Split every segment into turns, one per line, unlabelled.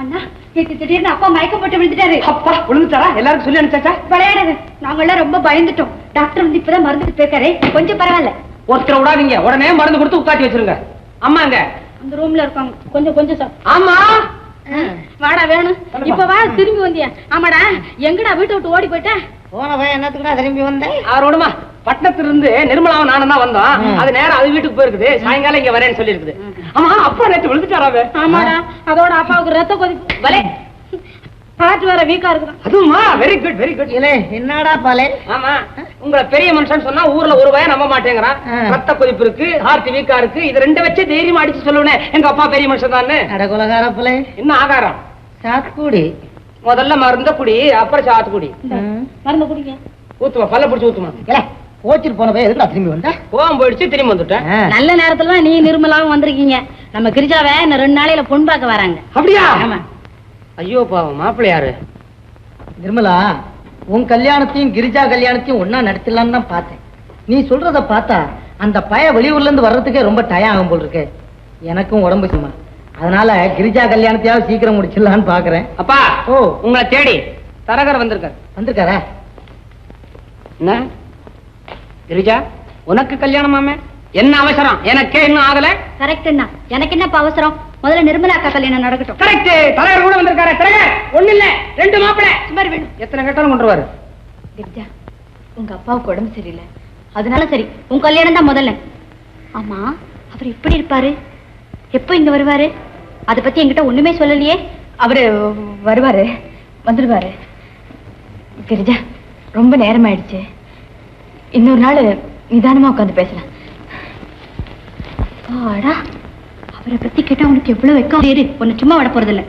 அண்ணா திடீர்னு அப்பா மயக்கம் போட்டு விழுந்துட்டாரு.
அப்பா விழுந்துட்டாரா? எல்லாருக்கும் சொல்லி அனுப்பிச்சாச்சா?
விளையாடுங்க, நாங்கெல்லாம் ரொம்ப பயந்துட்டோம். டாக்டர் வந்து இப்பதான் மருந்து போயிருக்காரு, கொஞ்சம் பரவாயில்ல.
ஒருத்தர் விடாதீங்க, உடனே மருந்து கொடுத்து உட்காத்தி வச்சிருங்க. அம்மாங்க
அந்த ரூம்ல இருக்காங்க, கொஞ்சம் கொஞ்சம்
ஆமா
வாடா வேணும். இப்ப வா, திரும்பி வந்தியா? ஆமாடா, எங்கடா வீட்டை விட்டு ஓடி போயிட்ட?
போனவன் என்னத்துக்குடா திரும்பி வந்தேன்?
அவரோடமா பட்டணத்துல இருந்து நிர்மலாவும் நானும் தான் வந்தோம். அது நேரம் அது வீட்டுக்கு போயிருக்குது, சாயங்காலம் இங்க வரேன்னு சொல்லி இருக்குது. ஆமா, அப்பா நேற்று விழுந்துட்டாராவே.
ஆமாடா, அதோட அப்பாவுக்கு ரத்த கொதிப்பு வலே, பாட்டு வேற வீக்கா இருக்குது.
அதுமா வெரி குட் வெரி குட்.
இல்ல என்னடா பாலே?
ஆமா, உங்களை பெரிய மனுஷன் சொன்னா ஊர்ல ஒரு பையன் நம்ப மாட்டேங்கிறான். ரத்த கொதிப்பு இருக்கு, ஹார்ட் வீக்கா இருக்கு, இது ரெண்டு வச்சு தைரியமா அடிச்சு சொல்லுவேன் எங்க அப்பா பெரிய மனுஷன் தானே.
அடகுலகார பிள்ளை,
என்ன ஆகாரம்?
சாத்துக்குடி.
முதல்ல மருந்த குடி, அப்புறம் சாத்துக்குடி.
மருந்து குடிங்க.
ஊத்துமா, பல்ல பிடிச்சு ஊத்துமா.
கோச்சிட்டு போனவே எதுக்குடா திரும்பி வந்தா?
கோவம் போயிடுச்சு, திரும்பி வந்துட்டேன்.
நல்ல நேரத்துல தான் நீ நிர்மலாவும் வந்திருக்கீங்க. நம்ம கிரிஜாவை இன்னும் 2 நாளையில பொன் பார்க்க வராங்க.
அப்படியா?
ஆமா.
ஐயோ பாவம், மாப்பிள்ளை யாரு?
நிர்மலா, உன் கல்யாணத்தையும் கிரிஜா கல்யாணத்தையும் ஒன்னா நடத்தலான்னு தான் பார்த்தேன். நீ சொல்றத பார்த்தா அந்த பய வெளியூர்ல இருந்து வர்றதுக்கே ரொம்ப டயம் ஆகும் போல் இருக்கு. எனக்கும் உடம்பு சும்மா, அதனால கிரிஜா கல்யாணத்தையாவது சீக்கிரம் முடிச்சிடலான்னு பாக்குறேன்.
அப்பா,
ஓ
உங்களை தேடி தரகர் வந்திருக்காரு.
வந்திருக்காரா?
என்ன கிரிஜா, உனக்கு கல்யாணமாமே? என்ன அவசரம்? எனக்கே இன்னும் ஆகல.
கரெக்ட் அண்ணா, எனக்கு என்னப்பா அவசரம்? முதல்ல நிர்மலா அக்கா கல்யாணம் நடக்கட்டும்.
கரெக்ட், தலைவர் கூட வந்திருக்காரு. தரகர் ஒண்ணு இல்ல, 2 மாப்பிள்ளை.
சுமார் வேணும்.
எத்தனை கேட்டாலும் கொண்டு வருவாரு.
கிரிஜா, உங்க அப்பாவுக்கு உடம்பு சரியில்லை, அதனால சரி உன் கல்யாணம் தான் முதல்ல. ஆமா, அவர் எப்படி இருப்பாரு? எப்போ இங்க வருவாரு? அத பத்தி என்கிட்ட ஒண்ணுமே சொல்லலையே. அவரு வருவாரு, வந்துருவாரு. கிரிஜா, ரொம்ப நேரம் ஆயிடுச்சு, இன்னொரு நாள் நிதானமா உட்காந்து பேசலாம். ஆடா, அவரை பத்தி கேட்டா உனக்கு எவ்வளவு வெக்கம். இரு, ஒன்னு சும்மா விட போறது இல்ல.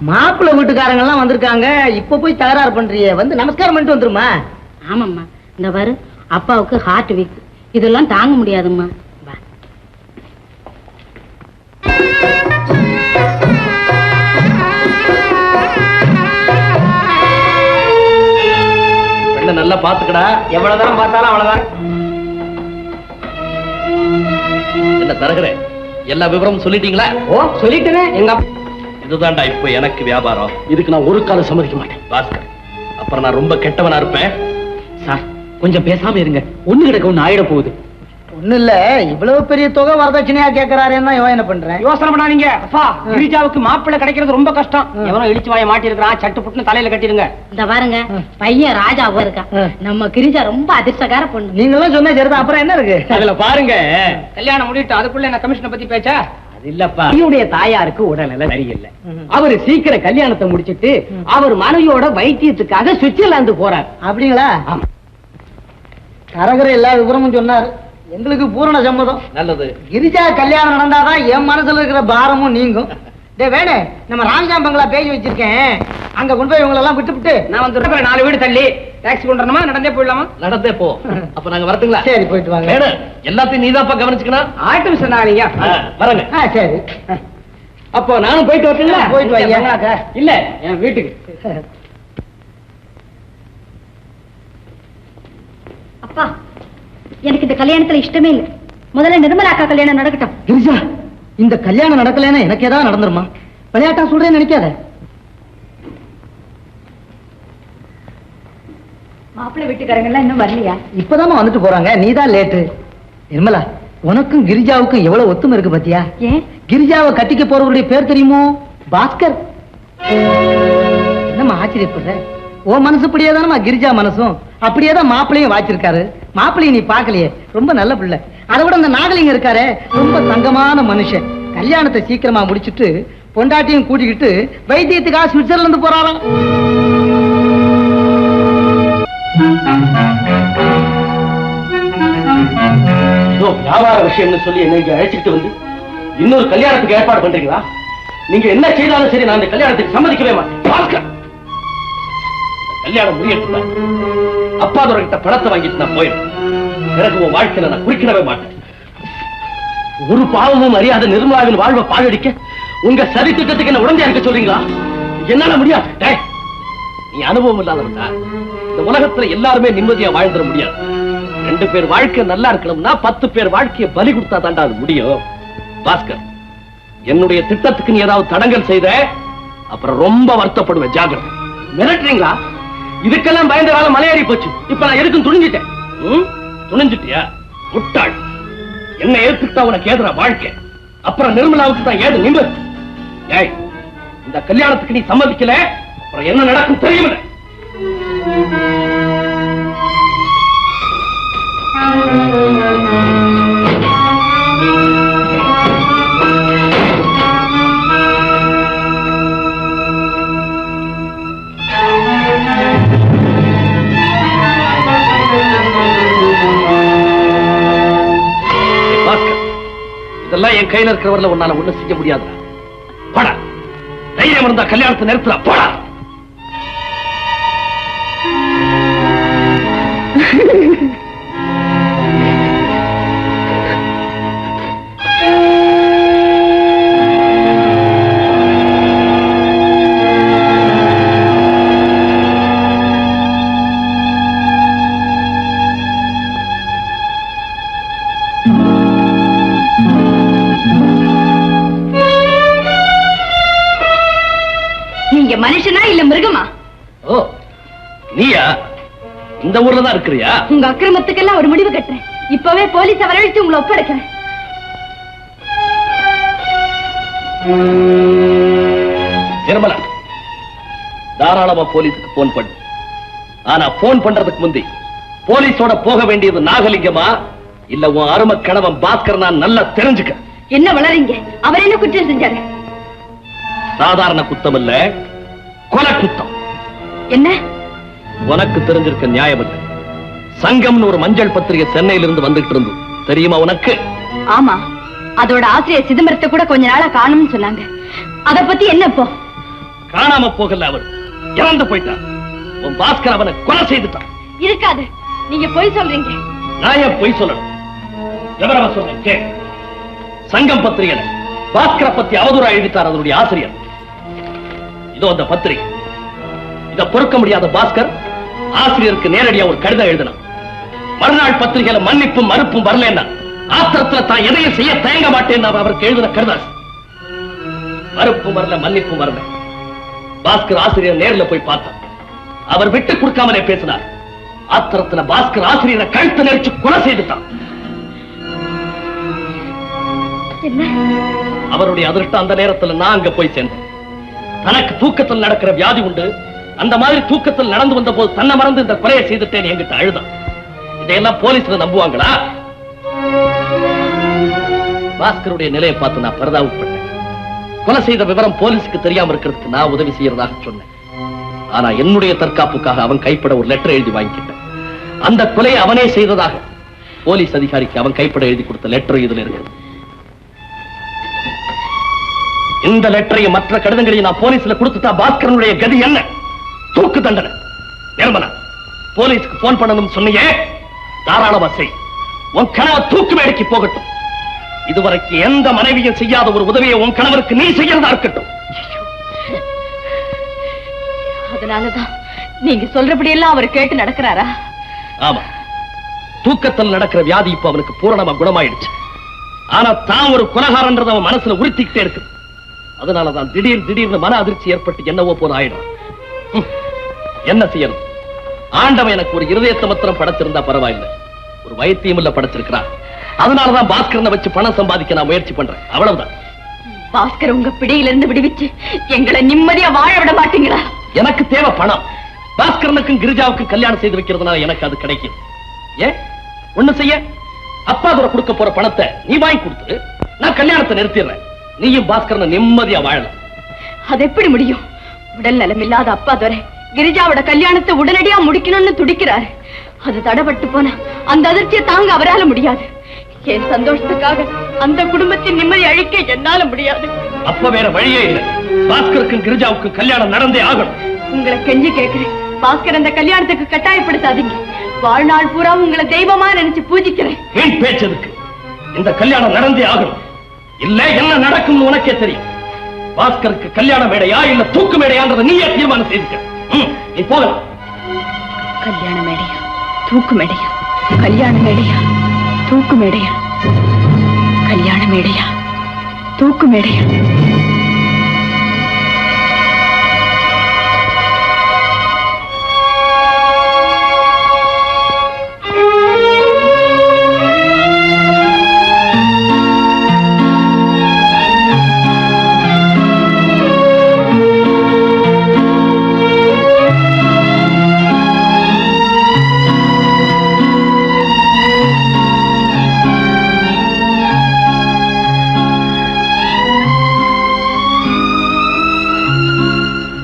மாப்பிள்ளை வீட்டுக்காரங்க எல்லாம் வந்திருக்காங்க. இப்ப போய் தகராறு பண்றியே, வந்து நமஸ்காரம் பண்ணிட்டு வந்துருமா.
ஆமாம்மா, இந்த பாரு அப்பாவுக்கு ஹார்ட் வீக், இதெல்லாம் தாங்க முடியாதும்மா. வா.
பெண்ணை நல்லா பாத்துக்கடா.
எவ்வளவு தரம் பார்த்தாலும் அவ்வளவுதான்.
என்ன தரகுறேன், எல்லா விவரமும் சொல்லிட்டீங்களா?
ஓ சொல்லிட்டேனே. எங்க
இதுதான்டா இப்ப எனக்கு வியாபாரம். இதுக்கு நான் ஒரு காலம் சம்மதிக்க மாட்டேன் பாஸ்கர். அப்புறம் நான் ரொம்ப கெட்டவனா இருப்பேன்.
சார் கொஞ்சம் பேசாம இருங்க, ஒண்ணு கிடக்க ஒண்ணு ஆயிட போகுது.
ஒண்ணு இல்ல, இவ்வளவு பெரிய தொகை வரதட்சணையா கேட்கறாருன்னா யோசனை பண்றேன்.
யோசனை பண்ணாதீங்க அப்பா. கிரிஜாவுக்கு மாப்பிள்ளை கிடைக்கிறது ரொம்ப கஷ்டம். எவனோ இடிச்சு வாய மாட்டி இருக்கிறான், சட்டு புட்டுன்னு தலையில கட்டிருங்க.
இந்த பாருங்க, பையன் ராஜாவும் இருக்கான். நம்ம கிரிஜா ரொம்ப அதிர்ஷ்டக்கார பொண்ணு.
நீங்களும் சொன்ன சரிதான், அப்புறம் என்ன இருக்கு?
அதுல பாருங்க,
கல்யாணம் முடிட்டு அதுக்குள்ள என்ன கமிஷனை பத்தி பேச்சா?
அது இல்லப்பா, என்னுடைய தாயாருக்கு உடல்நிலை சரியில்லை. அவரு சீக்கிரம் கல்யாணத்தை முடிச்சிட்டு அவர் மனைவியோட வைத்தியத்துக்காக சுவிட்சர்லாந்து போறார்.
அப்படிங்களா? தரகர எல்லா விவரமும் சொன்னாரு. எங்களுக்கு பூரண சம்மதம்.
நல்லது.
கிரிஜா கல்யாணம் நடந்தாதான் என் மனசுல இருக்கிற பாரமும் நீங்கும். வேணே, நம்ம ராம்ஜாம் பங்களா பேசி வச்சிருக்கேன், அங்க கொண்டு போய் இவங்க எல்லாம் விட்டு
நான் வந்து 4 வீடு தள்ளி டாக்ஸி கொண்டு நடந்தே போயிடலாமா?
நடந்தே போ. அப்ப நாங்க வரட்டுங்களா?
சரி, போயிட்டு வாங்க.
வேணும், எல்லாத்தையும் நீதாப்பா கவனிச்சுக்கணும்.
ஆட்டும் சொன்னாங்க.
வரங்க.
சரி,
அப்போ நானும் போயிட்டு வரட்டுங்களா?
போயிட்டு வாங்க.
இல்ல, என் வீட்டுக்கு.
அப்பா, எனக்கு இந்த கல்யாணத்துல இஷ்டமே இல்லை. முதல்ல நிர்மலா அக்கா கல்யாணம் நடக்கட்டும்.
கிரிஜா, இந்த கல்யாணம் நடக்கலைன்னா எனக்கு ஏதாவது நடந்துருமா? விளையாட்டா சொல்றேன்னு நினைக்காத.
மாப்பிள்ளை வீட்டுக்காரங்க எல்லாம் இன்னும் வரலையா?
இப்பதாம்மா வந்துட்டு போறாங்க, நீதான் லேட்டு. நிர்மலா, உனக்கும் கிரிஜாவுக்கும் எவ்வளவு ஒத்துமை இருக்கு பாத்தியா?
ஏன்?
கிரிஜாவை கட்டிக்க போறவருடைய பேர் தெரியுமோ? பாஸ்கர். என்னம்மா ஆச்சரியப்படுற? ஓ மனசுப்படியே தானம்மா கிரிஜா மனசும், அப்படியேதான் மாப்பிள்ளையும் வாச்சிருக்காரு. மாப்பிள்ளைய நீ பாக்கலையே, ரொம்ப நல்ல பிள்ளை. அதை விட அந்த நாகலிங்க இருக்காரு, ரொம்ப தங்கமான மனுஷன். கல்யாணத்தை சீக்கிரமா முடிச்சிட்டு பொண்டாட்டியும் கூட்டிக்கிட்டு வைத்தியத்துக்காக சுவிட்சர்லாந்து போறாராம்.
வியாபார விஷயம்னு சொல்லி என்ன இங்க அழைச்சிட்டு வந்து இன்னொரு கல்யாணத்துக்கு ஏற்பாடு பண்றீங்களா? நீங்க என்ன செய்தாலும் சரி, நான் இந்த கல்யாணத்துக்கு சம்மதிக்கவே மாட்டேன். பாஸ்கர், கல்யாணம் முடியட்டுல அப்பாதோட கிட்ட பணத்தை வாங்கிட்டு நான் போயிடும். பிறகு உன் வாழ்க்கையில நான் குறிக்கிடவே மாட்டேன். ஒரு பாவமும் அறியாத நிர்மலாவின் வாழ்வை பாழடிக்க உங்க சரி திட்டத்துக்கு என்ன உடனே இருக்க சொல்றீங்களா? என்னால முடியாது. டேய், நீ அனுபவம் இல்லாதவன்டா. இந்த உலகத்துல எல்லாருமே நிம்மதியா வாழ்ந்துட முடியாது. 2 பேர் வாழ்க்கை நல்லா இருக்கணும்னா 10 பேர் வாழ்க்கையை பலி கொடுத்தா தாண்டா அது முடியும். பாஸ்கர், என்னுடைய திட்டத்துக்கு நீ ஏதாவது தடங்கல் செய்த அப்புறம் ரொம்ப வருத்தப்படுவேன். ஜாகிரதை. மிரட்டுறீங்களா? இதுக்கெல்லாம் பயந்த காலம் மலையேறி போச்சு. இப்ப நான் எதுக்கும் துணிஞ்சிட்டேன். துணிஞ்சிட்டியா? முட்டாள். என்ன ஏத்துக்கிட்டா உனக்கு ஏதுரா வாழ்க்கை? அப்புறம் நிர்மலாவுக்கு தான் ஏது நிம்மதி. ஏய், இந்த கல்யாணத்துக்கு நீ சம்மதிக்கல, அப்புறம் என்ன நடக்கும் தெரியுமில்ல? இதெல்லாம் என் கையில இருக்கிறவர்ல உன்னால ஒண்ணு செய்ய முடியாது. போடா, தைரியம் இருந்தா கல்யாணத்தை நிறுத்தல. போடா.
நீங்க மனுஷனா இல்ல மிருகமா?
ஓ, நீயா? இந்த ஊர்ல தான் இருக்கிறியா?
உங்க அக்கிரமத்துக்கெல்லாம் ஒரு முடிவு கட்டுறேன். இப்பவே போலீஸ வரவழைச்சு உங்களை ஒப்படைக்கிறேன்.
நிர்மலா, தாராளமா போலீஸுக்கு போன் பண்ணு. ஆனா போன் பண்றதுக்கு முந்தி போலீஸோட போக வேண்டியது நாகலிங்கமா இல்ல உன் அருமை கணவன் பாஸ்கர் நான் நல்லா தெரிஞ்சுக்க.
என்ன வளரீங்க? அவர் என்ன குற்றம் செஞ்சாரு?
சாதாரண குத்தம் இல்ல, கொலை குத்தம்.
என்ன?
உனக்கு தெரிஞ்சிருக்க நியாயம் இல்லை. சங்கம்னு ஒரு மஞ்சள் பத்திரிகை சென்னையில இருந்து வந்துட்டு இருந்து தெரியுமா உனக்கு?
ஆமா, அதோட ஆசிரியர் சிதம்பரத்தை கூட கொஞ்ச நாளா காணும்னு சொன்னாங்க. அத பத்தி என்ன இப்போ?
காணாம போகல, அவர் இறந்து போயிட்டார். உன் பாஸ்கர் அவனை கொலை செய்துட்டான்.
இருக்காது, நீங்க பொய் சொல்றீங்க.
நான் ஏன் பொய் சொல்லணும்? விவரமா சொல்றேன் கேள். சங்கம் பத்திரிகை பாஸ்கரை பத்தி அவதூறா எழுதிட்டார் அதனுடைய ஆசிரியர். இதோ அந்த பத்திரிகை. இதை பொறுக்க முடியாத பாஸ்கர் ஆசிரியருக்கு நேரடியா ஒரு கடிதம் எழுதினார். மறுநாள் பத்திரிகையில மன்னிப்பும் மறுப்பும் வரலன்னா ஆத்திரத்துல தான் எதையும் செய்ய தயங்க மாட்டேன் அவருக்கு எழுதின கடிதாஸ். மறுப்பும் வரல, மன்னிப்பும் வரல. பாஸ்கர் ஆசிரியர் நேர்ல போய் பார்த்தார். அவர் விட்டு கொடுக்காமலே பேசினார். ஆத்திரத்துல பாஸ்கர் ஆசிரியரை கழுத்து நெரிச்சு கொலை செய்துட்டான். அவருடைய அதிர்ஷ்டம் அந்த நேரத்தில் நான் அங்க போய் சேர்ந்தேன். தனக்கு தூக்கத்தில் நடக்கிற வியாதி உண்டு, அந்த மாதிரி தூக்கத்தில் நடந்து வந்த போது தன்னை மறந்து இந்த கொலையை செய்துட்டேன் என்கிட்ட அழுதான். இதையெல்லாம் போலீஸ்ல நம்புவாங்களா? பாஸ்கருடைய நிலையை பார்த்து நான் பரிதாபப்பட்டேன். கொலை செய்த விவரம் போலீஸுக்கு தெரியாம இருக்கிறதுக்கு நான் உதவி செய்யறதாக சொன்னேன். ஆனா என்னுடைய தற்காப்புக்காக அவன் கைப்பட ஒரு லெட்டர் எழுதி வாங்கிக்கிட்டேன். அந்த கொலையை அவனே செய்ததாக போலீஸ் அதிகாரிக்கு அவன் கைப்பட எழுதி கொடுத்த லெட்டர் இதுல இருக்கு. இந்த லெட்டரையும் மற்ற கடிதங்களையும் நான் போலீஸ்ல கொடுத்துட்டா பாஸ்கரனுடைய கதி என்ன? தூக்கு தண்டனை. நிர்மலா, போலீஸ்க்கு போன் பண்ணணும் சொன்னியே, தாராளமா செய். உன் கணவர் தூக்கு மேடைக்கு போகட்டும். இதுவரைக்கும் எந்த மனைவியும் செய்யாத ஒரு உதவியை உன் கணவருக்கு நீ செய்யறதா இருக்கட்டும்.
அதனாலதான் நீங்க சொல்றபடி எல்லாம் அவர் கேட்டு நடக்கிறாரா?
ஆமா, தூக்கத்தில் நடக்கிற வியாதி இப்ப அவனுக்கு பூரணமா குணமாயிடுச்சு. ஆனா தான் ஒரு கொலைகாரன்றத அவன் மனசுல உறுத்திக்கிட்டே இருக்கு. அதனாலதான் திடீர்னு மன அதிர்ச்சி ஏற்பட்டு என்னவோ போல ஆயிடும். என்ன செய்யணும்? ஆண்டவன் எனக்கு ஒரு இருதயத்தை மாத்திரம் படைச்சிருந்தா பரவாயில்லை, ஒரு வைத்தியம் இல்ல படைச்சிருக்கிறான். அதனாலதான் பாஸ்கரனை வச்சு பணம் சம்பாதிக்க நான் முயற்சி பண்றேன். அவ்வளவுதான்.
பாஸ்கர் உங்க பிடியிலிருந்து விடுவிச்சு எங்களை நிம்மதியா வாழ விட மாட்டீங்களா?
எனக்கு தேவை பணம். பாஸ்கரனுக்கும் கிரிஜாவுக்கும் கல்யாணம் செய்து வைக்கிறதுனால எனக்கு அது கிடைக்கும். ஏன் ஒண்ணு செய்ய, அப்பா துரை கொடுக்க போற பணத்தை நீ வாங்கி கொடுத்து நான் கல்யாணத்தை நிறுத்திடுறேன். நீயும் பாஸ்கரனை நிம்மதியா வாழலாம்.
அது எப்படி முடியும்? உடல் நலம் இல்லாத அப்பா துரை கிரிஜாவோட கல்யாணத்தை உடனடியா முடிக்கணும்னு துடிக்கிறாரு. அது தடப்பட்டு போனா அந்த அதிர்ச்சியை தாங்க அவரால முடியாது. என் சந்தோஷத்துக்காக அந்த குடும்பத்தின் நிம்மதி அழிக்க என்னால முடியாது.
அப்ப வேற வழியே இல்லை. பாஸ்கருக்கும் கிரிஜாவுக்கும் கல்யாணம் நடந்தே ஆகணும்.
உங்களை கெஞ்சி கேட்கிறேன், பாஸ்கர் அந்த கல்யாணத்துக்கு கட்டாயப்படுத்தாதீங்க. வாழ்நாள் பூரா உங்களை தெய்வமா நினைச்சு பூஜிக்கிறேன்.
ஏன் பேச்சதுக்கு? இந்த கல்யாணம் நடந்தே ஆகணும். இல்ல என்ன நடக்கும் உனக்கே தெரியும். பாஸ்கருக்கு கல்யாண மேடையா இல்ல தூக்கு மேடையான்றதை நீயே தீர்மானம் செய்துக்க. நீ போகலாம்.
கல்யாண மேடையா தூக்கு மேடையா? கல்யாண மேடையா தூக்கு மேடையா? கல்யாண மேடையா தூக்கு மேடையா?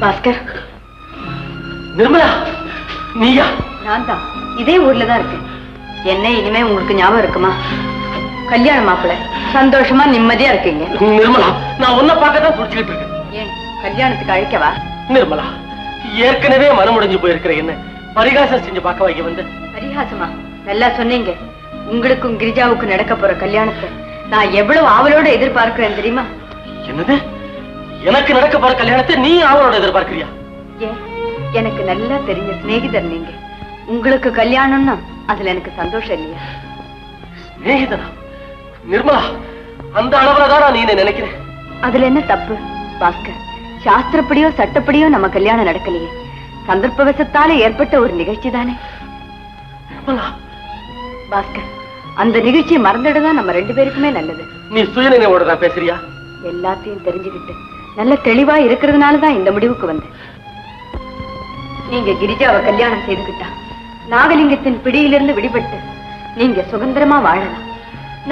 பாஸ்கர்,
நிர்மலா, நீயா?
நான் தான். இதே ஊர்ல தான் இருக்கேன். என்ன இனிமே உங்களுக்கு ஞாபகம் இருக்குமா? கல்யாண மாப்பிள்ள சந்தோஷமா நிம்மதியா இருக்கீங்க.
நிர்மலா, நான் உன்னை பார்க்கதான் துடிச்சுக்கிட்டு இருக்கேன்.
ஏன் கல்யாணத்துக்கு அழைக்கவா?
நிர்மலா, ஏற்கனவே மனமுடைஞ்சு போயிருக்கிற என்ன பரிகாசம் செஞ்சு பார்க்க வைக்க வந்து.
பரிகாசமா? நல்லா சொன்னீங்க. உங்களுக்கும் கிரிஜாவுக்கும் நடக்க போற கல்யாணத்தை நான் எவ்வளவு ஆவலோட எதிர்பார்க்கிறேன் தெரியுமா?
என்னது? எனக்கு நடக்க போற கல்யாணத்தை நீ அவளோட எதிர்பார்க்கிறியா?
ஏன், எனக்கு நல்லா தெரிஞ்ச சிநேகிதர் நீங்க. உங்களுக்கு கல்யாணம்னா அதுல எனக்கு சந்தோஷம் இல்லையா?
சிநேகிதனா? நிர்மலா, அந்த அளவுலதான் நீ நினைக்கிறேன்.
அதுல என்ன தப்பு பாஸ்கர்? சாஸ்திரப்படியோ சட்டப்படியோ நம்ம கல்யாணம் நடக்கலையே, சந்தர்ப்பவசத்தால ஏற்பட்ட ஒரு நிகழ்ச்சி தானே. பாஸ்கர், அந்த நிகழ்ச்சியை மறந்துடுதான் நம்ம 2 பேருக்குமே நல்லது.
நீ சுயநினைவோட தான் பேசுறியா?
எல்லாத்தையும் தெரிஞ்சுக்கிட்டு நல்ல தெளிவா இருக்கிறதுனாலதான் இந்த முடிவுக்கு வந்தேன். நீங்க கிரிஜாவை கல்யாணம் செய்துகிட்டா நாகலிங்கத்தின் பிடியிலிருந்து விடுபட்டு நீங்க சுதந்திரமா வாழலாம்.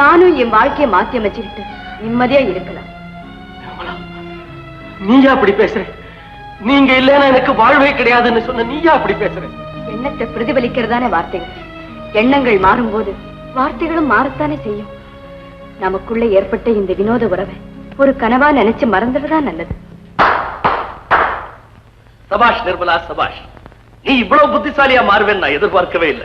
நானும் என் வாழ்க்கையை மாத்தி அமைச்சுக்கிட்டு நிம்மதியா இருக்கலாம்.
நீயா அப்படி பேசுற? நீங்க இல்லைன்னா எனக்கு வாழ்வே கிடையாதுன்னு சொன்ன நீயா அப்படி பேசுற?
எண்ணத்தை பிரதிபலிக்கிறதானே வார்த்தைகள். எண்ணங்கள் மாறும்போது வார்த்தைகளும் மாறத்தானே செய்யும். நமக்குள்ள ஏற்பட்ட இந்த வினோத உறவை ஒரு கனவா நினைச்சு மறந்துடுதான் நல்லது.
சபாஷ் நிர்மலா, சபாஷ். நீ இவ்வளவு புத்திசாலியா மாறுவேன்னு நான் எதிர்பார்க்கவே இல்லை.